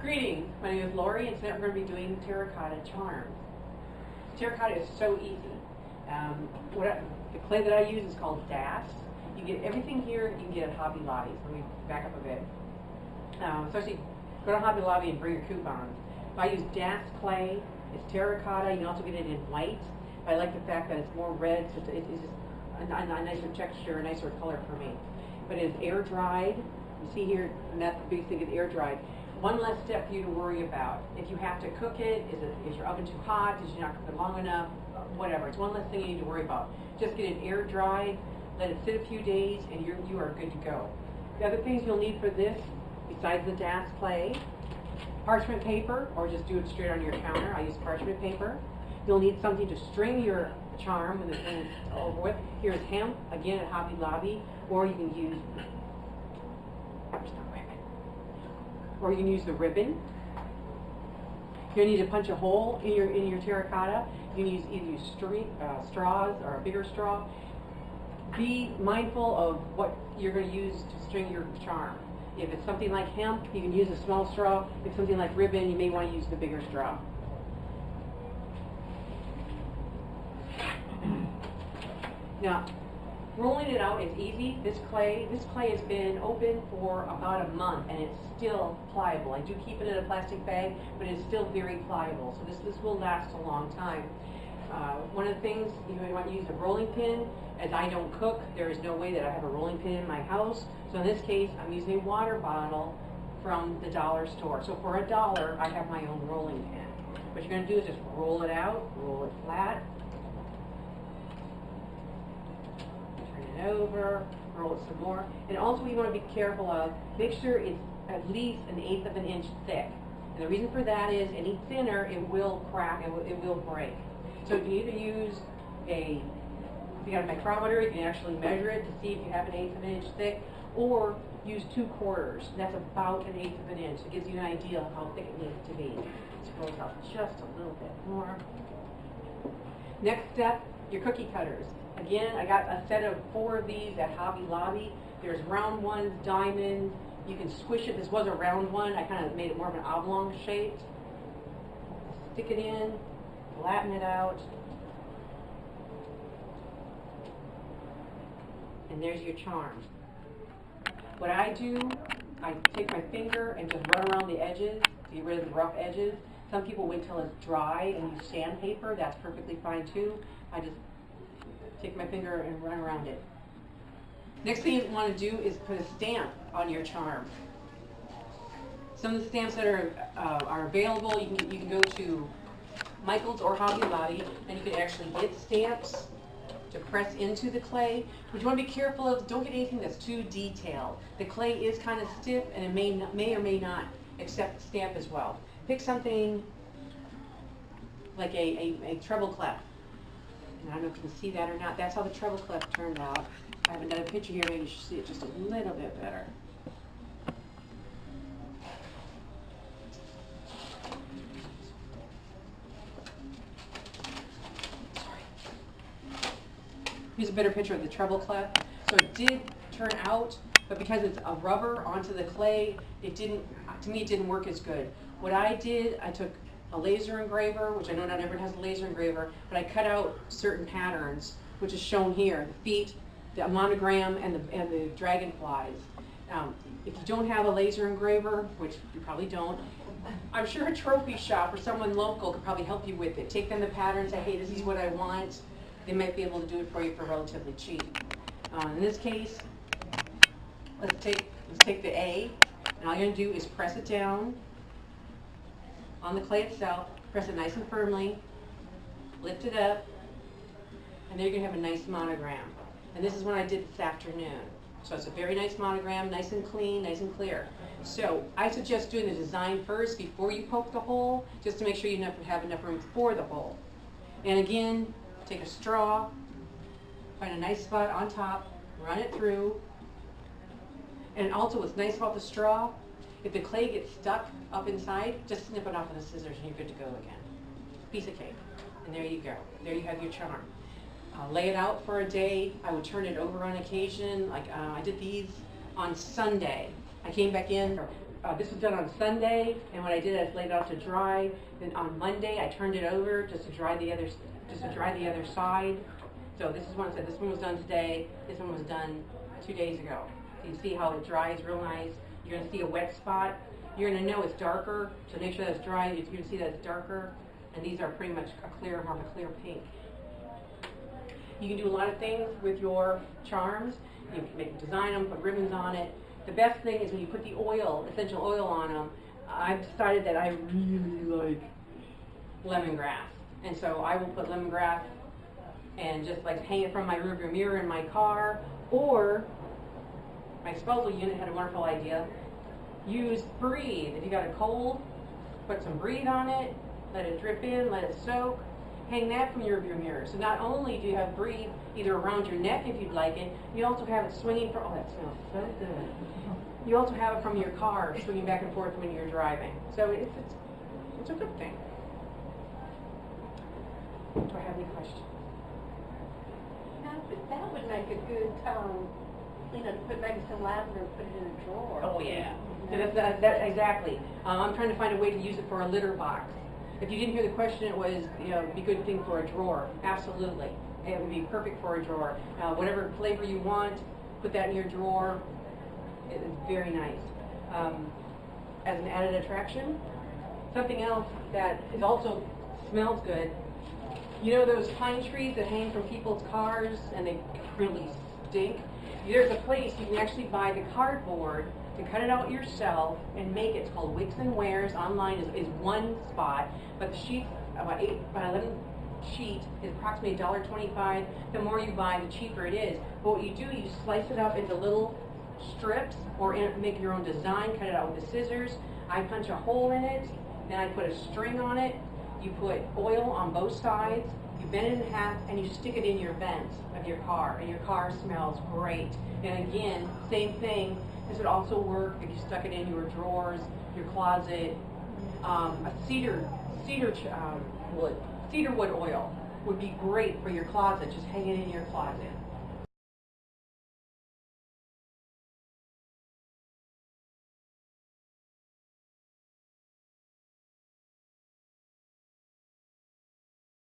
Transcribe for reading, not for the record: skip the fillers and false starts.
Greetings, my name is Lori, and tonight we're going to be doing terracotta charms. Terracotta is so easy. The clay that I use is called DAS. You get everything here you can get at Hobby Lobby. So let me back up a bit. Especially go to Hobby Lobby and bring your coupons. I use DAS clay. It's terracotta. You can also get it in white. But I like the fact that it's more red, so it's just a nicer texture, a nicer color for me. But it is air dried. You see here, and that's the big thing, is air dried. One less step for you to worry about. If you have to cook it, is your oven too hot? Did you not cook it long enough? Whatever. It's one less thing you need to worry about. Just get it air dried, let it sit a few days, and you are good to go. The other things you'll need for this, besides the DAS clay, parchment paper, or just do it straight on your counter. I use parchment paper. You'll need something to string your charm when it's over with. Here's hemp, again at Hobby Lobby, or you can use the ribbon. You're going to need to punch a hole in your terracotta. You can use straws or a bigger straw. Be mindful of what you're going to use to string your charm. If it's something like hemp, you can use a small straw. If it's something like ribbon, you may want to use the bigger straw. Now, rolling it out is easy. This clay has been open for about a month, and it's still pliable. I do keep it in a plastic bag, but it's still very pliable. So this will last a long time. One of the things you may want to use a rolling pin. As I don't cook, there is no way that I have a rolling pin in my house. So in this case, I'm using a water bottle from the dollar store. So for $1, I have my own rolling pin. What you're going to do is just roll it out, roll it flat, turn it over, roll it some more. And also you want to be careful of, make sure it's at least 1/8 of an inch thick. And the reason for that is any thinner, it will crack, it will break. So you either use if you got a micrometer, you can actually measure it to see if you have 1/8 of an inch thick, or use 2/4. That's about 1/8 of an inch. It gives you an idea of how thick it needs to be. Scroll out just a little bit more. Next step, your cookie cutters. Again, I got a set of 4 of these at Hobby Lobby. There's round ones, diamond. You can squish it. This was a round one. I kind of made it more of an oblong shape. Stick it in, flatten it out. And there's your charm. What I do, I take my finger and just run around the edges to get rid of the rough edges. Some people wait till it's dry and use sandpaper. That's perfectly fine too. I just take my finger and run around it. Next thing you want to do is put a stamp on your charm. Some of the stamps that are available, you can go to Michael's or Hobby Lobby, and you can actually get stamps to press into the clay. But you want to be careful of, don't get anything that's too detailed. The clay is kind of stiff, and it may or may not accept the stamp as well. Pick something like a treble clef. And I don't know if you can see that or not. That's how the treble clef turned out. I have another picture here, maybe you should see it just a little bit better. Here's a better picture of the treble clef. So it did turn out, but because it's a rubber onto the clay, to me it didn't work as good. What I did, I took a laser engraver, which I know not everyone has a laser engraver, but I cut out certain patterns, which is shown here, the feet, the monogram, and the dragonflies. If you don't have a laser engraver, which you probably don't, I'm sure a trophy shop or someone local could probably help you with it. Take them the pattern, say, hey, this is what I want. They might be able to do it for you for relatively cheap. In this case, let's take the A, and all you're going to do is press it down on the clay itself, press it nice and firmly, lift it up, and there you're going to have a nice monogram. And this is what I did this afternoon. So it's a very nice monogram, nice and clean, nice and clear. So I suggest doing the design first before you poke the hole, just to make sure you have enough room for the hole. And again, take a straw, find a nice spot on top, run it through. And also what's nice about the straw, if the clay gets stuck up inside, just snip it off with the scissors and you're good to go again. Piece of cake. And there you go. There you have your charm. Lay it out for a day. I would turn it over on occasion. Like I did these on Sunday. I came back in this was done on Sunday, and what I did, I laid it out to dry. Then on Monday, I turned it over just to dry the other side. So this is one. So this one was done today. This one was done 2 days ago. So you see how it dries real nice. You're gonna see a wet spot. You're gonna know it's darker. So make sure that it's dry. You're gonna see that it's darker. And these are pretty much more of a clear pink. You can do a lot of things with your charms. You can design them, put ribbons on it. The best thing is when you put the oil, essential oil on them. I've decided that I really like lemongrass. And so I will put lemongrass and just like hang it from my rearview mirror in my car. Or my disposal unit had a wonderful idea. Use Breathe. If you got a cold, put some Breathe on it, let it drip in, let it soak. Hang that from your rearview mirror. So not only do you have Breathe either around your neck if you'd like it, you also have it swinging from, oh, that smells so good. You also have it from your car swinging back and forth when you're driving. So it's a good thing. Do I have any questions? That would make a good, to put maybe some lavender and put it in a drawer. Oh yeah, that exactly. I'm trying to find a way to use it for a litter box. If you didn't hear the question, it was, it'd be a good thing for a drawer. Absolutely. It would be perfect for a drawer. Whatever flavor you want, put that in your drawer. It is very nice. As an added attraction, something else that is also smells good. You know those pine trees that hang from people's cars and they really stink? There's a place you can actually buy the cardboard to cut it out yourself and make it. It's called Wicks and Wares. Online is one spot, but the sheet, about 8 by 11 sheet, is approximately $1.25. The more you buy, the cheaper it is. But what you do, you slice it up into little strips or make your own design, cut it out with the scissors. I punch a hole in it, then I put a string on it. You put oil on both sides, you bend it in half, and you stick it in your vent of your car, and your car smells great. And again, same thing. This would also work if you stuck it in your drawers, your closet. A cedar wood oil would be great for your closet. Just hang it in your closet.